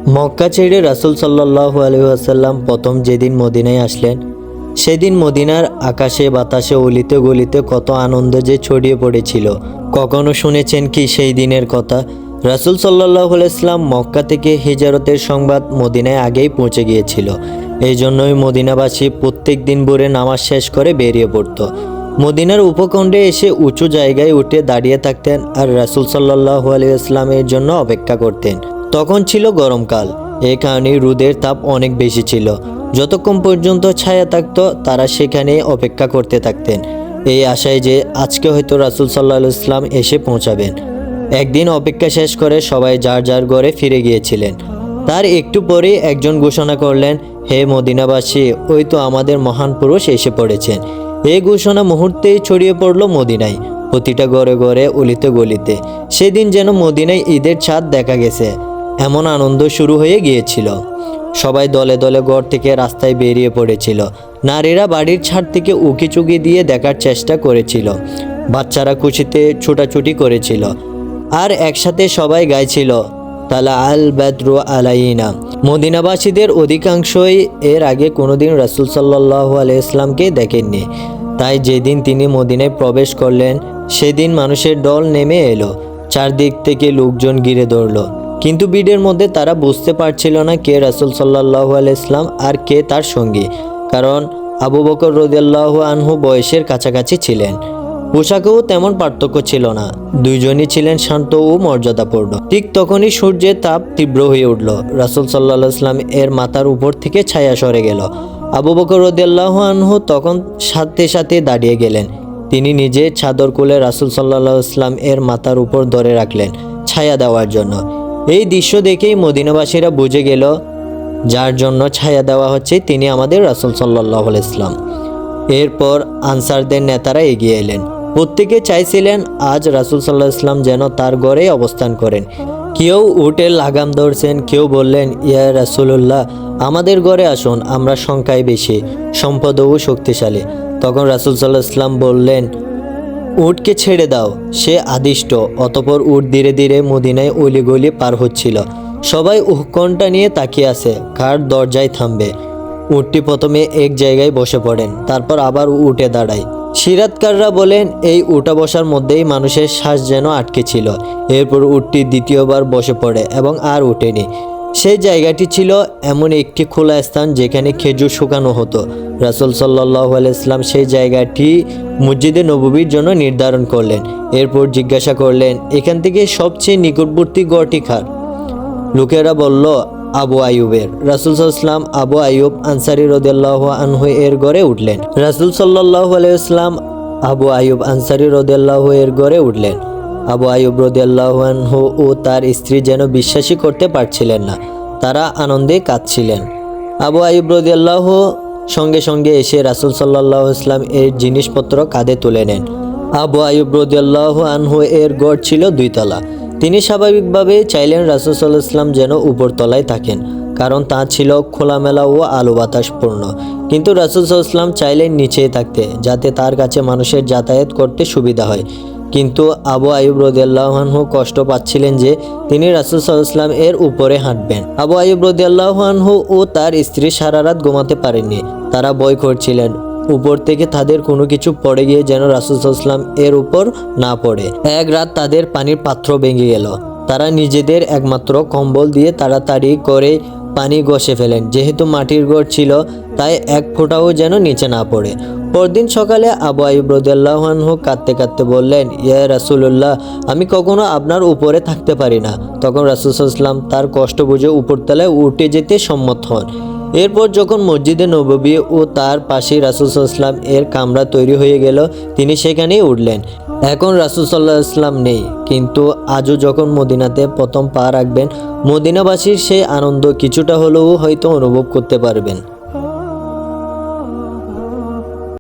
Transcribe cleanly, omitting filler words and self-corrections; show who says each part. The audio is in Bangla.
Speaker 1: মক্কা ছেড়ে রাসূল সাল্লাল্লাহু আলাইহি ওয়াসাল্লাম প্রথম যেদিন মদিনায় আসলেন, সেদিন মদিনার আকাশে বাতাসে অলিতে গলিতে কত আনন্দ যে ছড়িয়ে পড়েছিল। কখনো শুনেছেন কি সেই দিনের কথা? রাসূল সাল্লাল্লাহু আলাইহি ওয়াসাল্লাম মক্কা থেকে হিজরতের সংবাদ মদিনায় আগেই পৌঁছে গিয়েছিল। এই জন্যই মদিনাবাসী প্রত্যেক দিন ভোরে নামাজ শেষ করে বেরিয়ে পড়ত। মদিনার উপকণ্ঠে এসে উঁচু জায়গায় উঠে দাঁড়িয়ে থাকতেন আর রাসূল সাল্লাল্লাহু আলাইহি ওয়াসাল্লামের জন্য অপেক্ষা করতেন। তখন ছিল গরমকাল, এই কারণে রোদের তাপ অনেক বেশি ছিল। যতক্ষণ পর্যন্ত ছায়া থাকতো তারা সেখানে অপেক্ষা করতে থাকতেন, এই আশায় যে আজকে হয়তো রাসূল সাল্লাল্লাহু আলাইহি ওয়াসাল্লাম এসে পৌঁছাবেন। একদিন অপেক্ষা শেষ করে সবাই যার যার ঘরে ফিরে গিয়েছিলেন। তার একটু পরেই একজন ঘোষণা করলেন, হে মদিনাবাসী, ওই তো আমাদের মহান পুরুষ এসে পড়েছেন। এই ঘোষণা মুহূর্তেই ছড়িয়ে পড়ল মদিনায়, প্রতিটা ঘরে ঘরে অলিতে গলিতে। সেদিন যেন মদিনায় ঈদের চাঁদ দেখা গেছে, এমন আনন্দ শুরু হয়ে গিয়েছিল। সবাই দলে দলে ঘর থেকে রাস্তায় বেরিয়ে পড়েছিল। নারীরা বাড়ির ছাদ থেকে উকি চুকি দিয়ে দেখার চেষ্টা করেছিল, বাচ্চারা খুশিতে ছোটাছুটি করেছিল, আর একসাথে সবাই গাইছিল তালা আল বাদরু আলাইনা। মদিনাবাসীদের অধিকাংশই এর আগে কোনোদিন রাসূল সাল্লাল্লাহু আলাইহি ওয়াসাল্লামকে দেখেননি। তাই যেদিন তিনি মদিনায় প্রবেশ করলেন, সেদিন মানুষের দল নেমে এলো, চারদিক থেকে লোকজন ঘিরে ধরল। কিন্তু ভিড়ের মধ্যে তারা বুঝতে পারছিল না কে রাসূল সাল্লাল্লাহু আলাইহি ওয়াসাল্লাম আর কে তার সঙ্গী, কারণ আবু বকর রাদিয়াল্লাহু আনহু বয়সের কাছাকাছি ছিলেন। পোশাকেও তেমন পার্থক্য ছিল না, দুইজনই ছিলেন শান্ত ও মর্যাদাপূর্ণ। ঠিক তখনই সূর্যের তাপ তীব্র হয়ে উঠল। রাসূল সাল্লাল্লাহু আলাইহি ওয়াসাল্লাম এর মাথার উপর থেকে ছায়া সরে গেল। আবু বকর রাদিয়াল্লাহু আনহু তখন সাথে সাথে দাঁড়িয়ে গেলেন। তিনি নিজে চাদর খুলে রাসূল সাল্লাল্লাহু আলাইহি ওয়াসাল্লাম এর মাথার উপর ধরে রাখলেন ছায়া দেওয়ার জন্য। এই দৃশ্য দেখেই মদিনাবাসীরা বুঝে গেল, যার জন্য ছায়া দেওয়া হচ্ছে তিনি আমাদের রাসূল সাল্লাল্লাহু আলাইহি ওয়াসাল্লাম। এরপর আনসারদের নেতারা এগিয়ে এলেন। প্রত্যেকে চাইছিলেন আজ রাসূল সাল্লাল্লাহু আলাইহি ওয়াসাল্লাম যেন তার ঘরেই অবস্থান করেন। কেউ উটের লাগাম ধরছেন, কেউ বললেন, ইয়া রাসূলুল্লাহ, আমাদের ঘরে আসুন, আমরা সংখ্যায় বেশি, সম্পদও শক্তিশালী। তখন রাসূল সাল্লাল্লাহু আলাইহি ওয়াসাল্লাম বললেন, উটকে ছেড়ে দাও, সে আদিষ্ট। অতঃপর উট ধীরে ধীরে মদিনায় অলিগলি পার হচ্ছিল। সবাই উৎকণ্ঠা নিয়ে তাকিয়ে আছে, কার দরজায় থামবে। উটটি প্রথমে এক জায়গায় বসে পড়েন, তারপর আবার উঠে দাঁড়ায়। সিরাতকাররা বলেন, এই উঠা বসার মধ্যেই মানুষের শ্বাস যেন আটকে ছিল। এরপর উটটি দ্বিতীয়বার বসে পড়ে এবং আর উঠেনি। সেই জায়গাটি ছিল এমন একটি খোলা স্থান যেখানে খেজুর শুকানো হতো। রাসূল সাল্লাল্লাহু আলাইহি ওয়াসাল্লাম সেই জায়গাটি মসজিদে নববীর জন্য নির্ধারণ করলেন। এরপর জিজ্ঞাসা করলেন, এখান থেকে সবচেয়ে নিকটবর্তী ঘরটি কার? লোকেরা বলল, আবু আইয়ুবের। রাসূল সাল্লাল্লাহু আলাইহি ওয়াসাল্লাম আবু আইয়ুব আনসারী রাদিয়াল্লাহু আনহু এর ঘরে উঠলেন। রাসূল সাল্লাল্লাহু আলাইহি ওয়াসাল্লাম আবু আইয়ুব আনসারী রাদিয়াল্লাহু এর ঘরে উঠলেন। আবু আইয়ুব রাদিয়াল্লাহু আনহু ও তার স্ত্রী যেন বিশ্বাসই করতে পারছিলেন না, তারা আনন্দে কাঁদছিলেন। আবু আইয়ুব রাদিয়াল্লাহু সঙ্গে সঙ্গে এসে রাসূল সাল্লাল্লাহু আলাইহি ওয়াসাল্লাম এর জিনিসপত্র কাঁধে তুলে নেন। আবু আইয়ুব রাদিয়াল্লাহু আনহু এর ঘর ছিল দুইতলা। তিনি স্বাভাবিকভাবে চাইলেন রাসূল সাল্লাল্লাহু আলাইহি ওয়াসাল্লাম যেন উপরতলায় থাকেন, কারণ তা ছিল খোলামেলা ও আলো বাতাসপূর্ণ। কিন্তু রাসূল সাল্লাল্লাহু আলাইহি ওয়াসাল্লাম চাইলেন নিচেই থাকতে, যাতে তার কাছে মানুষের যাতায়াত করতে সুবিধা হয়। কিন্তু আবু আইয়ুব রাদিয়াল্লাহু আনহু কষ্ট পাচ্ছিলেন যে তিনি রাসূল সাল্লাল্লাহু আলাইহি ওয়াসাল্লাম এর উপরে হাঁটবেন। আবু আইয়ুব রাদিয়াল্লাহু আনহু ও তার স্ত্রী সারা রাত ঘুমাতে পারেননি। তারা ভয় করছিলেন উপর থেকে তাদের কোনো কিছু পড়ে গিয়ে যেন রাসূল সাল্লাল্লাহু আলাইহি ওয়াসাল্লাম এর উপর না পড়ে। এক রাত তাদের পানির পাত্র ভেঙে গেল। তারা নিজেদের একমাত্র কম্বল দিয়ে তাড়াতাড়ি করে পানি ঘষে ফেলেন। যেহেতু মাটির ঘর ছিল, তাই এক ফোঁটাও যেন নিচে না পড়ে। পরদিন সকালে আবু আইয়ুব রাদিয়াল্লাহু আনহু কাঁদতে কাঁদতে বললেন, ইয়া রাসূলুল্লাহ, আমি কখনো আপনার উপরে থাকতে পারি না। তখন রাসূল সাল্লাল্লাহু আলাইহি ওয়াসাল্লাম তার কষ্ট বুঝে উপরতলায় উঠে যেতে সম্মত হন। এরপর যখন মসজিদে নববী ও তার পাশেই রাসূল সাল্লাল্লাহু আলাইহি ওয়াসাল্লাম এর কামরা তৈরি হয়ে গেল, তিনি সেখানেই উঠলেন। এখন রাসূল সাল্লাল্লাহু আলাইহি ওয়াসাল্লাম নেই, কিন্তু আজও যখন মদিনাতে প্রথম পা রাখবেন, মদিনাবাসীর সেই আনন্দ কিছুটা হলেও হয়তো অনুভব করতে পারবেন।